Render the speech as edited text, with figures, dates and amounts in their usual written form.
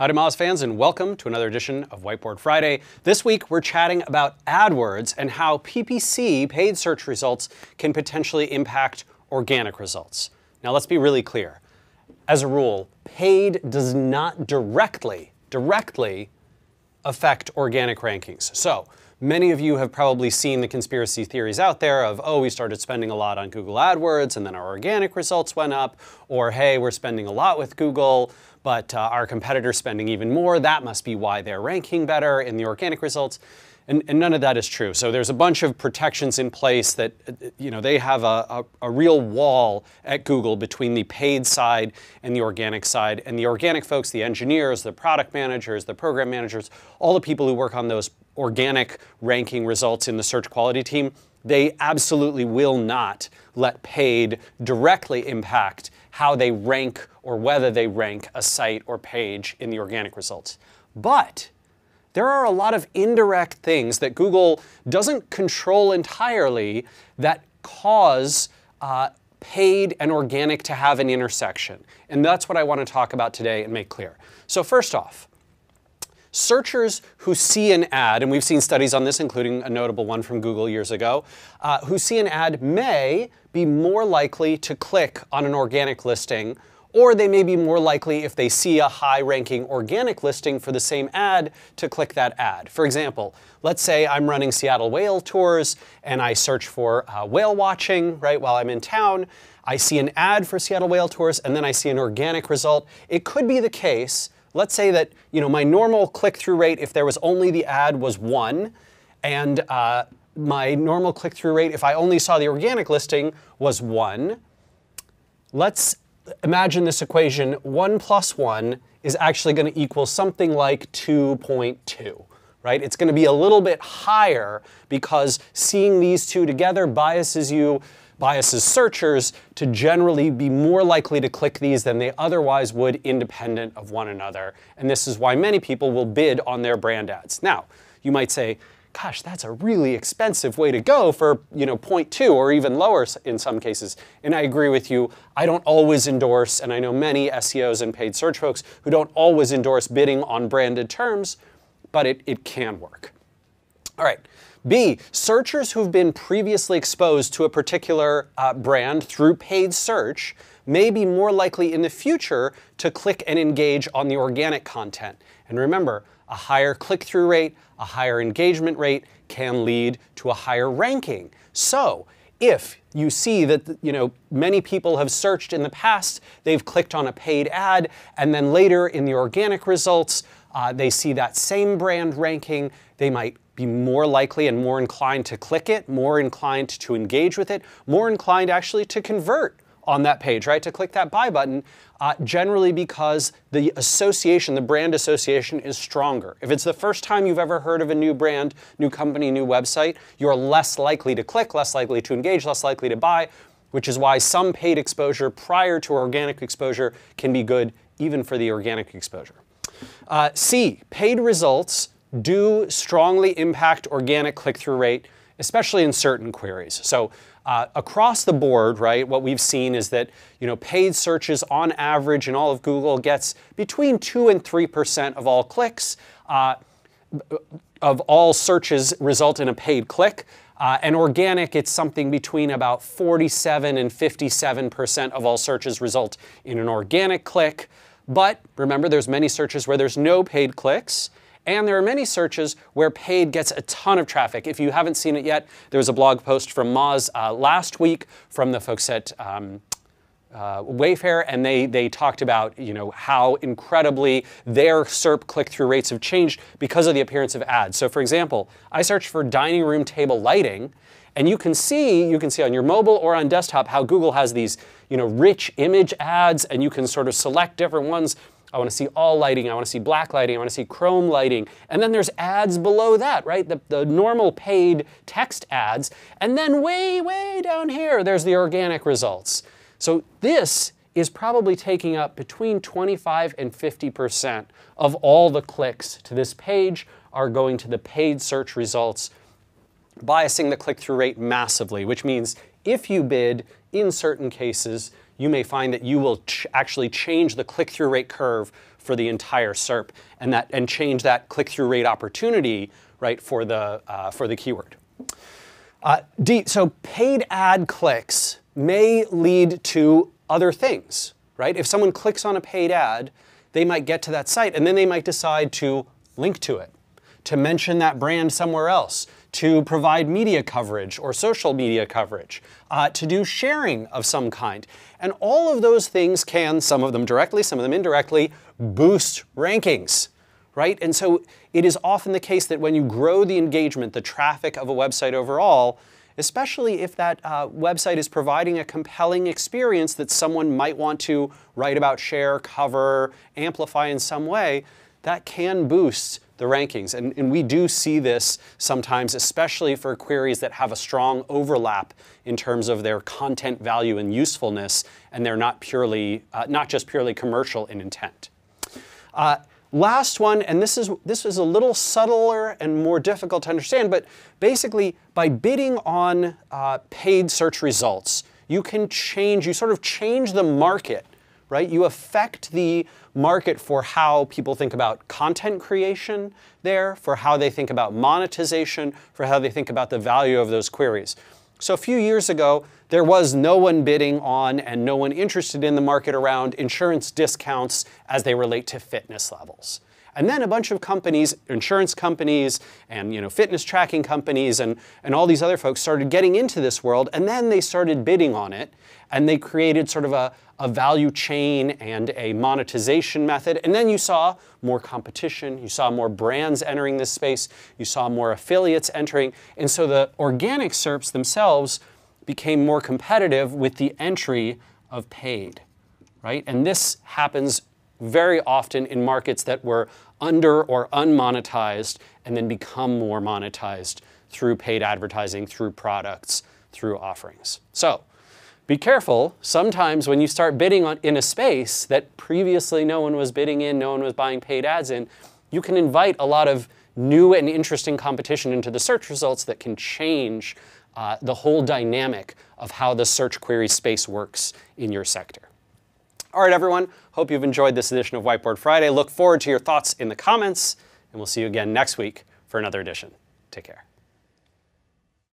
Howdy Moz fans, and welcome to another edition of Whiteboard Friday. This week we're chatting about AdWords and how PPC, paid search results, can potentially impact organic results. Now let's be really clear. As a rule, paid does not directly affect organic rankings. So many of you have probably seen the conspiracy theories out there of, oh, we started spending a lot on Google AdWords and then our organic results went up, or hey, we're spending a lot with Google, but our competitor's spending even more. That must be why they're ranking better in the organic results. And none of that is true. So there's a bunch of protections in place that, they have a real wall at Google between the paid side and the organic side. And the organic folks, the engineers, the product managers, the program managers, all the people who work on those organic ranking results in the search quality team, they absolutely will not let paid directly impact how they rank or whether they rank a site or page in the organic results. But there are a lot of indirect things that Google doesn't control entirely that cause paid and organic to have an intersection. And that's what I want to talk about today and make clear. So first off, searchers who see an ad, and we've seen studies on this, including a notable one from Google years ago, who see an ad may be more likely to click on an organic listing, or they may be more likely, if they see a high-ranking organic listing for the same ad, to click that ad. For example, let's say I'm running Seattle whale tours and I search for whale watching, right, while I'm in town. I see an ad for Seattle whale tours and then I see an organic result. It could be the case, let's say that my normal click-through rate, if there was only the ad, was 1, and my normal click-through rate, if I only saw the organic listing, was 1. Let's imagine this equation. 1 plus 1 is actually going to equal something like 2.2, right? It's going to be a little bit higher because seeing these two together biases searchers to generally be more likely to click these than they otherwise would independent of one another. And this is why many people will bid on their brand ads. Now, you might say, gosh, that's a really expensive way to go for 0.2 or even lower in some cases. And I agree with you. I don't always endorse, and I know many SEOs and paid search folks who don't always endorse bidding on branded terms, but it can work. All right. B, searchers who've been previously exposed to a particular brand through paid search may be more likely in the future to click and engage on the organic content. And remember, a higher click-through rate, a higher engagement rate can lead to a higher ranking. So if you see that many people have searched in the past, they've clicked on a paid ad, and then later in the organic results, they see that same brand ranking, they might be more likely and more inclined to click it, more inclined to engage with it, more inclined actually to convert on that page, right? To click that buy button, generally because the association, the brand association is stronger. If it's the first time you've ever heard of a new brand, new company, new website, you're less likely to click, less likely to engage, less likely to buy, which is why some paid exposure prior to organic exposure can be good even for the organic exposure. C, paid results do strongly impact organic click-through rate, especially in certain queries. So across the board, right, what we've seen is that paid searches on average in all of Google gets between 2 and 3% of all clicks, of all searches result in a paid click. And organic, it's something between about 47 and 57% of all searches result in an organic click. But remember, there's many searches where there's no paid clicks. And there are many searches where paid gets a ton of traffic. If you haven't seen it yet, there was a blog post from Moz last week from the folks at Wayfair, and they talked about how incredibly their SERP click-through rates have changed because of the appearance of ads. So for example, I searched for dining room table lighting, and you can see on your mobile or on desktop how Google has these rich image ads, and you can sort of select different ones. I want to see all lighting, I want to see black lighting, I want to see chrome lighting. And then there's ads below that, right? The normal paid text ads. And then way, way down here, there's the organic results. So this is probably taking up between 25 and 50% of all the clicks to this page are going to the paid search results, biasing the click-through rate massively, which means if you bid, in certain cases, you may find that you will actually change the click-through rate curve for the entire SERP and change that click-through rate opportunity, right, for the keyword. So paid ad clicks may lead to other things, right? If someone clicks on a paid ad, they might get to that site and then they might decide to link to it, to mention that brand somewhere else, to provide media coverage or social media coverage, to do sharing of some kind. And all of those things can, some of them directly, some of them indirectly, boost rankings, right? And so it is often the case that when you grow the engagement, the traffic of a website overall, especially if that website is providing a compelling experience that someone might want to write about, share, cover, amplify in some way, that can boost the rankings. And we do see this sometimes, especially for queries that have a strong overlap in terms of their content value and usefulness, and they're not just purely commercial in intent. Last one, and this is a little subtler and more difficult to understand, but basically by bidding on paid search results, you sort of change the market, right? You affect the market for how people think about content creation there, for how they think about monetization, for how they think about the value of those queries. So a few years ago, there was no one bidding on and no one interested in the market around insurance discounts as they relate to fitness levels. And then a bunch of companies, insurance companies and fitness tracking companies and all these other folks started getting into this world, and then they started bidding on it, and they created sort of a value chain and a monetization method. And then you saw more competition, you saw more brands entering this space, you saw more affiliates entering, and so the organic SERPs themselves became more competitive with the entry of paid, right? And this happens very often in markets that were under or unmonetized and then become more monetized through paid advertising, through products, through offerings. So be careful. Sometimes when you start bidding in a space that previously no one was bidding in, no one was buying paid ads in, you can invite a lot of new and interesting competition into the search results that can change the whole dynamic of how the search query space works in your sector. All right, everyone. Hope you've enjoyed this edition of Whiteboard Friday. Look forward to your thoughts in the comments, and we'll see you again next week for another edition. Take care.